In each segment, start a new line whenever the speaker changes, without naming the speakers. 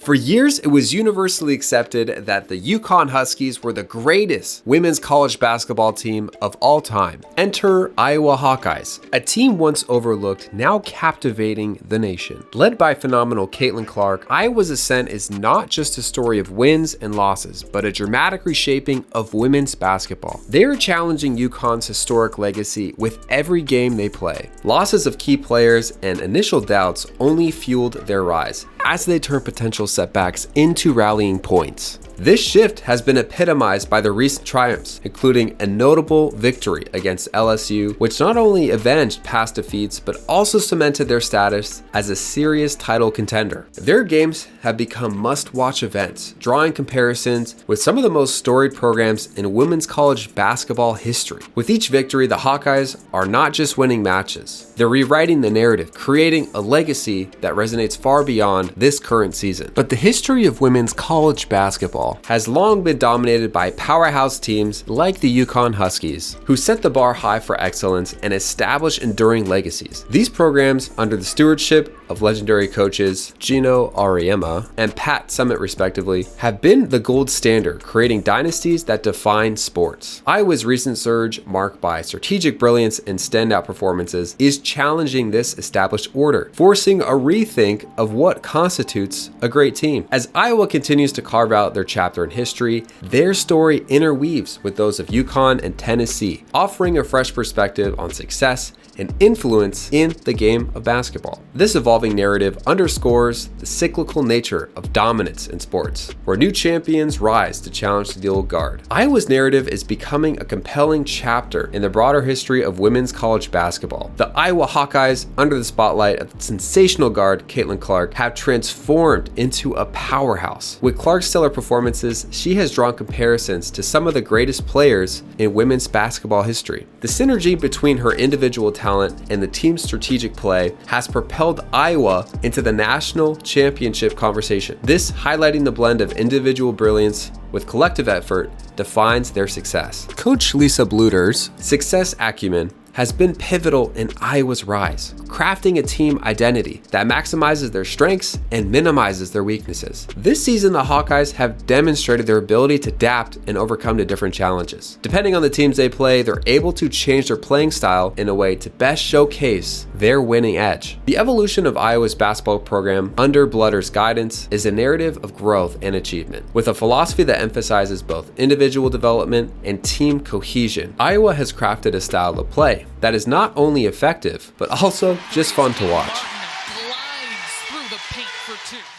For years, it was universally accepted that the Yukon Huskies were the greatest women's college basketball team of all time. Enter Iowa Hawkeyes, a team once overlooked, now captivating the nation. Led by phenomenal Caitlyn Clark, Iowa's ascent is not just a story of wins and losses, but a dramatic reshaping of women's basketball. They are challenging Yukon's historic legacy with every game they play. Losses of key players and initial doubts only fueled their rise, as they turn potential setbacks into rallying points. This shift has been epitomized by the recent triumphs, including a notable victory against LSU, which not only avenged past defeats, but also cemented their status as a serious title contender. Their games have become must-watch events, drawing comparisons with some of the most storied programs in women's college basketball history. With each victory, the Hawkeyes are not just winning matches, they're rewriting the narrative, creating a legacy that resonates far beyond this current season. But the history of women's college basketball has long been dominated by powerhouse teams like the Yukon Huskies, who set the bar high for excellence and establish enduring legacies. These programs, under the stewardship of legendary coaches Gino Auriemma and Pat Summitt respectively, have been the gold standard, creating dynasties that define sports. Iowa's recent surge, marked by strategic brilliance and standout performances, is challenging this established order, forcing a rethink of what constitutes a great team. As Iowa continues to carve out their chapter in history, their story interweaves with those of Yukon and Tennessee, offering a fresh perspective on success and influence in the game of basketball. This evolving narrative underscores the cyclical nature of dominance in sports, where new champions rise to challenge the old guard. Iowa's narrative is becoming a compelling chapter in the broader history of women's college basketball. The Iowa Hawkeyes, under the spotlight of sensational guard Caitlyn Clark, have transformed into a powerhouse. With Clark's stellar performances, she has drawn comparisons to some of the greatest players in women's basketball history. The synergy between her individual talent and the team's strategic play has propelled Iowa into the national championship conversation. This, highlighting the blend of individual brilliance with collective effort, defines their success. Coach Lisa Bluder's success acumen has been pivotal in Iowa's rise, crafting a team identity that maximizes their strengths and minimizes their weaknesses. This season, the Hawkeyes have demonstrated their ability to adapt and overcome to different challenges. Depending on the teams they play, they're able to change their playing style in a way to best showcase their winning edge. The evolution of Iowa's basketball program under Bluder's guidance is a narrative of growth and achievement. With a philosophy that emphasizes both individual development and team cohesion, Iowa has crafted a style of play that is not only effective, but also just fun to watch.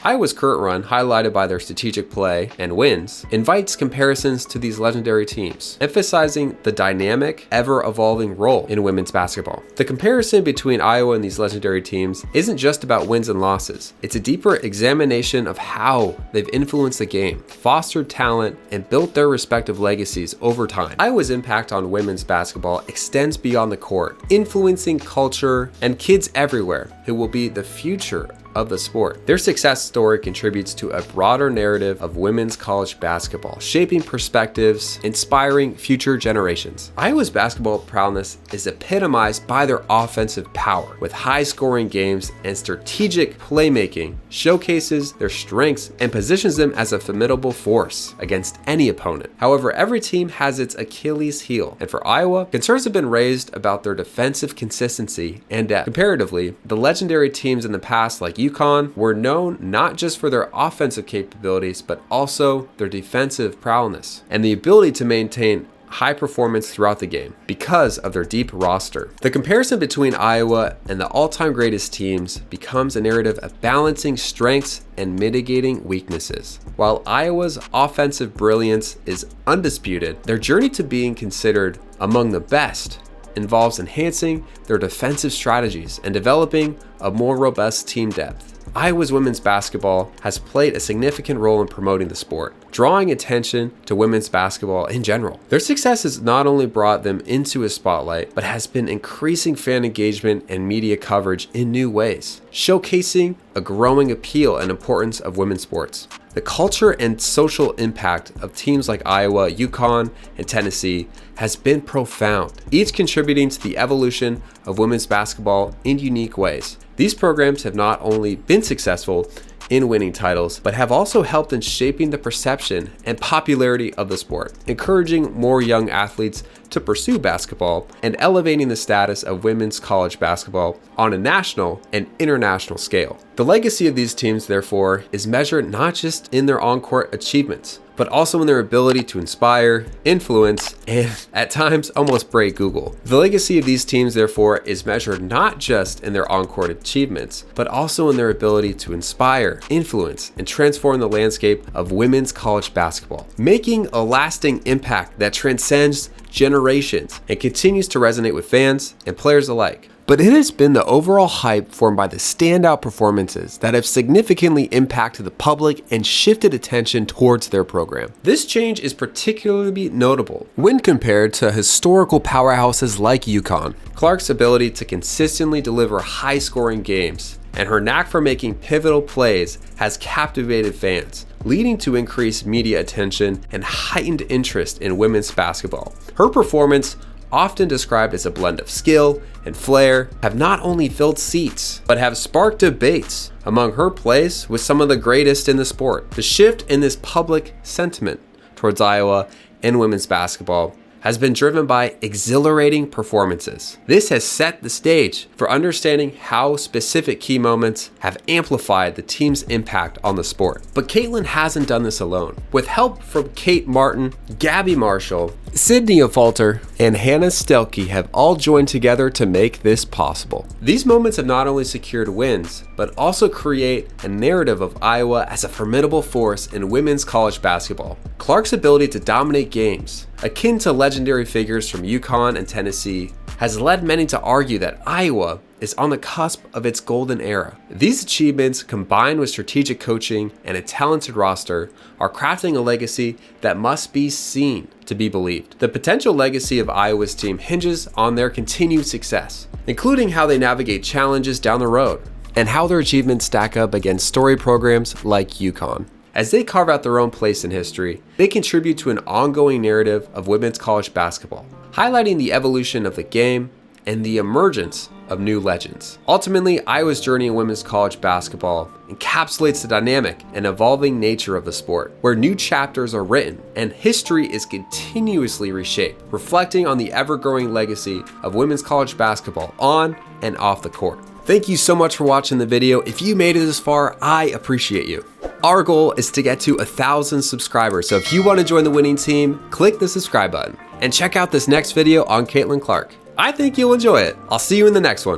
Iowa's current run, highlighted by their strategic play and wins, invites comparisons to these legendary teams, emphasizing the dynamic, ever-evolving role in women's basketball. The comparison between Iowa and these legendary teams isn't just about wins and losses. It's a deeper examination of how they've influenced the game, fostered talent, and built their respective legacies over time. Iowa's impact on women's basketball extends beyond the court, influencing culture and kids everywhere who will be the future of the sport. Their success story contributes to a broader narrative of women's college basketball, shaping perspectives, inspiring future generations. Iowa's basketball prowess is epitomized by their offensive power, with high-scoring games and strategic playmaking showcases their strengths and positions them as a formidable force against any opponent. However, every team has its Achilles heel, and for Iowa, concerns have been raised about their defensive consistency and depth. Comparatively, the legendary teams in the past like Yukon were known not just for their offensive capabilities, but also their defensive prowess and the ability to maintain high performance throughout the game because of their deep roster. The comparison between Iowa and the all-time greatest teams becomes a narrative of balancing strengths and mitigating weaknesses. While Iowa's offensive brilliance is undisputed, their journey to being considered among the best involves enhancing their defensive strategies and developing a more robust team depth. Iowa's women's basketball has played a significant role in promoting the sport, drawing attention to women's basketball in general. Their success has not only brought them into a spotlight, but has been increasing fan engagement and media coverage in new ways, showcasing a growing appeal and importance of women's sports. The culture and social impact of teams like Iowa, Yukon, and Tennessee has been profound, each contributing to the evolution of women's basketball in unique ways. These programs have not only been successful in winning titles, but have also helped in shaping the perception and popularity of the sport, encouraging more young athletes to pursue basketball and elevating the status of women's college basketball on a national and international scale. The legacy of these teams, therefore, is measured not just in their on-court achievements, but also in their ability to inspire, influence, and at times almost break Google. The legacy of these teams, therefore, is measured not just in their on-court achievements, but also in their ability to inspire, influence, and transform the landscape of women's college basketball, making a lasting impact that transcends generations and continues to resonate with fans and players alike. But it has been the overall hype formed by the standout performances that have significantly impacted the public and shifted attention towards their program. This change is particularly notable when compared to historical powerhouses like UConn. Clark's ability to consistently deliver high-scoring games and her knack for making pivotal plays has captivated fans, leading to increased media attention and heightened interest in women's basketball. Her performance, often described as a blend of skill and flair, have not only filled seats, but have sparked debates among her plays with some of the greatest in the sport. The shift in this public sentiment towards Iowa and women's basketball has been driven by exhilarating performances. This has set the stage for understanding how specific key moments have amplified the team's impact on the sport. But Caitlyn hasn't done this alone. With help from Kate Martin, Gabby Marshall, Sydney Falter, and Hannah Stelke have all joined together to make this possible. These moments have not only secured wins, but also create a narrative of Iowa as a formidable force in women's college basketball. Clark's ability to dominate games, akin to legendary figures from UConn and Tennessee, has led many to argue that Iowa is on the cusp of its golden era. These achievements, combined with strategic coaching and a talented roster, are crafting a legacy that must be seen to be believed. The potential legacy of Iowa's team hinges on their continued success, including how they navigate challenges down the road and how their achievements stack up against storied programs like UConn. As they carve out their own place in history, they contribute to an ongoing narrative of women's college basketball, highlighting the evolution of the game and the emergence of new legends. Ultimately, Iowa's journey in women's college basketball encapsulates the dynamic and evolving nature of the sport, where new chapters are written and history is continuously reshaped, reflecting on the ever-growing legacy of women's college basketball on and off the court. Thank you so much for watching the video. If you made it this far, I appreciate you. Our goal is to get to 1,000 subscribers, so if you want to join the winning team, click the subscribe button and check out this next video on Caitlyn Clark. I think you'll enjoy it. I'll see you in the next one.